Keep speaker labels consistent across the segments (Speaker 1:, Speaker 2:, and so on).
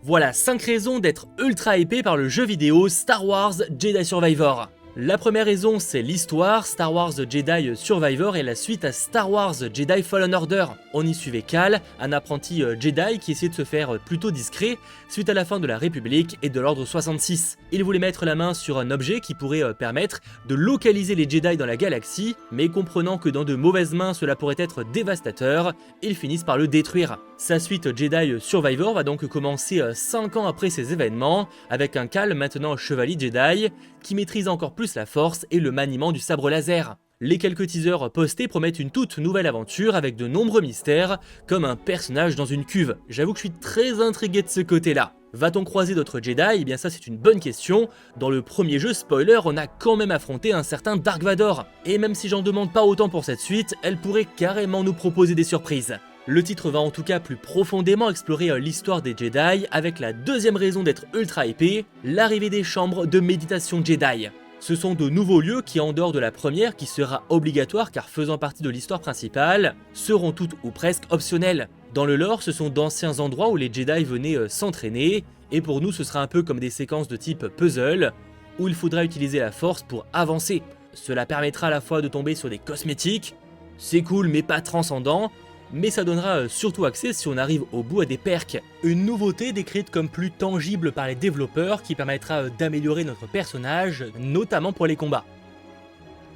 Speaker 1: Voilà 5 raisons d'être ultra hypé par le jeu vidéo Star Wars Jedi Survivor. La première raison, c'est l'histoire. Star Wars Jedi Survivor est la suite à Star Wars Jedi Fallen Order. On y suivait Cal, un apprenti Jedi qui essayait de se faire plutôt discret suite à la fin de la République et de l'Ordre 66. Il voulait mettre la main sur un objet qui pourrait permettre de localiser les Jedi dans la galaxie, mais comprenant que dans de mauvaises mains cela pourrait être dévastateur, ils finissent par le détruire. Sa suite Jedi Survivor va donc commencer 5 ans après ces événements, avec un Cal maintenant chevalier Jedi, qui maîtrise encore plus la force et le maniement du sabre laser. Les quelques teasers postés promettent une toute nouvelle aventure avec de nombreux mystères, comme un personnage dans une cuve. J'avoue que je suis très intrigué de ce côté-là. Va-t-on croiser d'autres Jedi? Eh bien ça c'est une bonne question. Dans le premier jeu, spoiler, on a quand même affronté un certain Dark Vador. Et même si j'en demande pas autant pour cette suite, elle pourrait carrément nous proposer des surprises. Le titre va en tout cas plus profondément explorer l'histoire des Jedi avec la deuxième raison d'être ultra épais, l'arrivée des chambres de méditation Jedi. Ce sont de nouveaux lieux qui, en dehors de la première, qui sera obligatoire car faisant partie de l'histoire principale, seront toutes ou presque optionnelles. Dans le lore, ce sont d'anciens endroits où les Jedi venaient s'entraîner, et pour nous ce sera un peu comme des séquences de type puzzle, où il faudra utiliser la force pour avancer. Cela permettra à la fois de tomber sur des cosmétiques, c'est cool mais pas transcendant, mais ça donnera surtout accès si on arrive au bout à des perks. Une nouveauté décrite comme plus tangible par les développeurs qui permettra d'améliorer notre personnage, notamment pour les combats.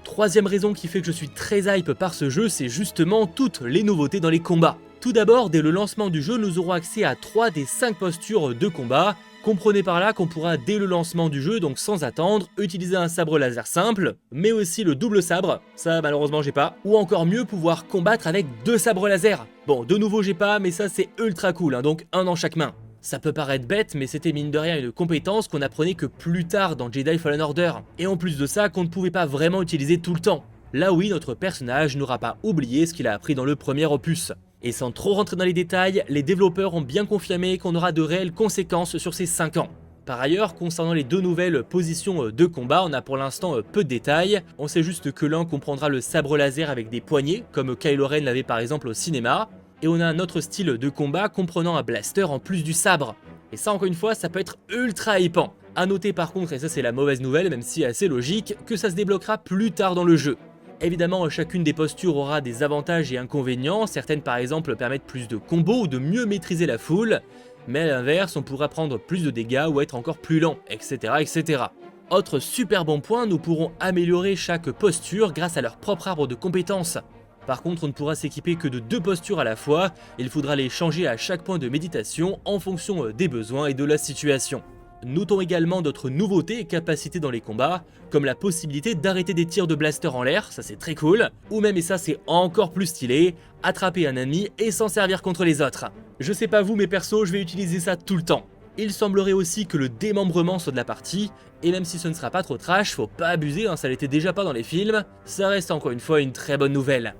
Speaker 1: Troisième raison qui fait que je suis très hype par ce jeu, c'est justement toutes les nouveautés dans les combats. Tout d'abord, dès le lancement du jeu, nous aurons accès à 3 des 5 postures de combat. Comprenez par là qu'on pourra dès le lancement du jeu, donc sans attendre, utiliser un sabre laser simple, mais aussi le double sabre, ça malheureusement j'ai pas, ou encore mieux pouvoir combattre avec 2 sabres laser. Bon, de nouveau j'ai pas, mais ça c'est ultra cool, donc un dans chaque main. Ça peut paraître bête, mais c'était mine de rien une compétence qu'on apprenait que plus tard dans Jedi Fallen Order, et en plus de ça qu'on ne pouvait pas vraiment utiliser tout le temps. Là oui, notre personnage n'aura pas oublié ce qu'il a appris dans le premier opus. Et sans trop rentrer dans les détails, les développeurs ont bien confirmé qu'on aura de réelles conséquences sur ces 5 ans. Par ailleurs, concernant les 2 nouvelles positions de combat, on a pour l'instant peu de détails. On sait juste que l'un comprendra le sabre laser avec des poignées, comme Kylo Ren l'avait par exemple au cinéma, et on a un autre style de combat comprenant un blaster en plus du sabre. Et ça encore une fois, ça peut être ultra hypant. A noter par contre, et ça c'est la mauvaise nouvelle, même si assez logique, que ça se débloquera plus tard dans le jeu. Évidemment, chacune des postures aura des avantages et inconvénients, certaines par exemple permettent plus de combos ou de mieux maîtriser la foule, mais à l'inverse, on pourra prendre plus de dégâts ou être encore plus lent, etc. etc. Autre super bon point, nous pourrons améliorer chaque posture grâce à leur propre arbre de compétences. Par contre, on ne pourra s'équiper que de 2 postures à la fois, il faudra les changer à chaque point de méditation en fonction des besoins et de la situation. Notons également d'autres nouveautés et capacités dans les combats, comme la possibilité d'arrêter des tirs de blaster en l'air, ça c'est très cool, ou même, et ça c'est encore plus stylé, attraper un ennemi et s'en servir contre les autres. Je sais pas vous, mais perso, je vais utiliser ça tout le temps. Il semblerait aussi que le démembrement soit de la partie, et même si ce ne sera pas trop trash, faut pas abuser, ça l'était déjà pas dans les films, ça reste encore une fois une très bonne nouvelle.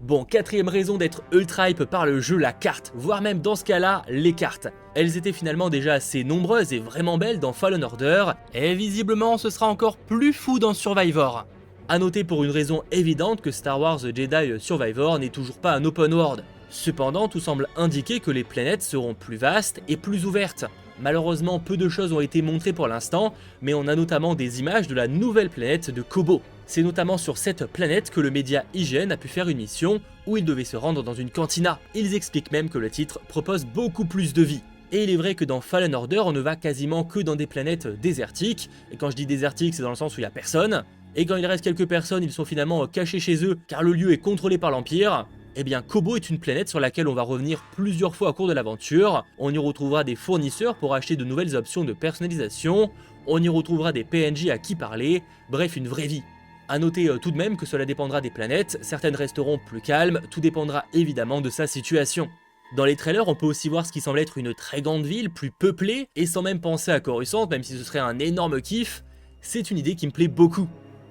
Speaker 1: Bon, quatrième raison d'être ultra hype par le jeu, la carte, voire même dans ce cas-là, les cartes. Elles étaient finalement déjà assez nombreuses et vraiment belles dans Fallen Order, et visiblement ce sera encore plus fou dans Survivor. A noter pour une raison évidente que Star Wars Jedi Survivor n'est toujours pas un open world. Cependant, tout semble indiquer que les planètes seront plus vastes et plus ouvertes. Malheureusement, peu de choses ont été montrées pour l'instant, mais on a notamment des images de la nouvelle planète de Kobo. C'est notamment sur cette planète que le média IGN a pu faire une mission où il devait se rendre dans une cantina. Ils expliquent même que le titre propose beaucoup plus de vie. Et il est vrai que dans Fallen Order, on ne va quasiment que dans des planètes désertiques, et quand je dis désertique, c'est dans le sens où il n'y a personne, et quand il reste quelques personnes, ils sont finalement cachés chez eux car le lieu est contrôlé par l'Empire. Eh bien, Kobo est une planète sur laquelle on va revenir plusieurs fois au cours de l'aventure. On y retrouvera des fournisseurs pour acheter de nouvelles options de personnalisation, on y retrouvera des PNJ à qui parler, bref, une vraie vie. A noter tout de même que cela dépendra des planètes, certaines resteront plus calmes, tout dépendra évidemment de sa situation. Dans les trailers, on peut aussi voir ce qui semble être une très grande ville, plus peuplée, et sans même penser à Coruscant, même si ce serait un énorme kiff, c'est une idée qui me plaît beaucoup.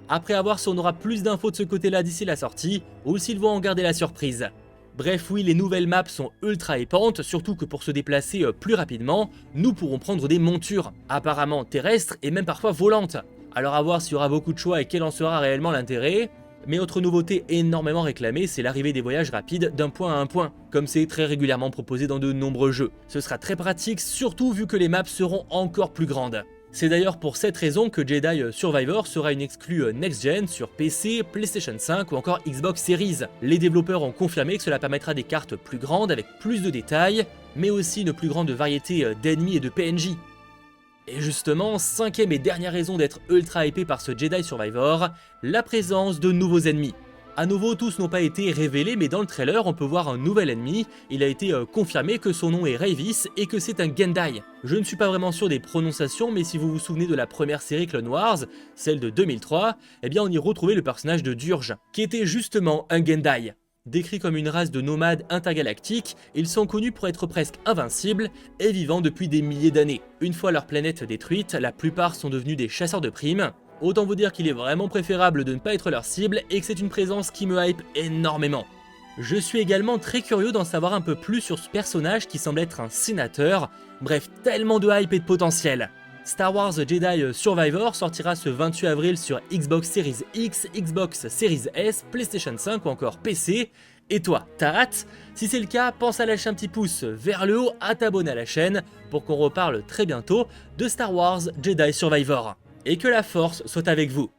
Speaker 1: Après à voir si on aura plus d'infos de ce côté-là d'ici la sortie, ou s'ils vont en garder la surprise. Bref, oui, les nouvelles maps sont ultra épantes, surtout que pour se déplacer plus rapidement, nous pourrons prendre des montures, apparemment terrestres et même parfois volantes. Alors à voir s'il y aura beaucoup de choix et quel en sera réellement l'intérêt. Mais autre nouveauté énormément réclamée, c'est l'arrivée des voyages rapides d'un point à un point, comme c'est très régulièrement proposé dans de nombreux jeux. Ce sera très pratique, surtout vu que les maps seront encore plus grandes. C'est d'ailleurs pour cette raison que Jedi Survivor sera une exclue next-gen sur PC, PlayStation 5 ou encore Xbox Series. Les développeurs ont confirmé que cela permettra des cartes plus grandes avec plus de détails, mais aussi une plus grande variété d'ennemis et de PNJ. Et justement, cinquième et dernière raison d'être ultra hypé par ce Jedi Survivor, la présence de nouveaux ennemis. A nouveau, tous n'ont pas été révélés, mais dans le trailer, on peut voir un nouvel ennemi. Il a été confirmé que son nom est Rayvis et que c'est un Gendai. Je ne suis pas vraiment sûr des prononciations, mais si vous vous souvenez de la première série Clone Wars, celle de 2003, eh bien on y retrouvait le personnage de Durge, qui était justement un Gendai. Décrits comme une race de nomades intergalactiques, ils sont connus pour être presque invincibles et vivant depuis des milliers d'années. Une fois leur planète détruite, la plupart sont devenus des chasseurs de primes. Autant vous dire qu'il est vraiment préférable de ne pas être leur cible et que c'est une présence qui me hype énormément. Je suis également très curieux d'en savoir un peu plus sur ce personnage qui semble être un sénateur, bref tellement de hype et de potentiel. Star Wars Jedi Survivor sortira ce 28 avril sur Xbox Series X, Xbox Series S, PlayStation 5 ou encore PC. Et toi, t'as hâte? Si c'est le cas, pense à lâcher un petit pouce vers le haut, à t'abonner à la chaîne pour qu'on reparle très bientôt de Star Wars Jedi Survivor. Et que la force soit avec vous.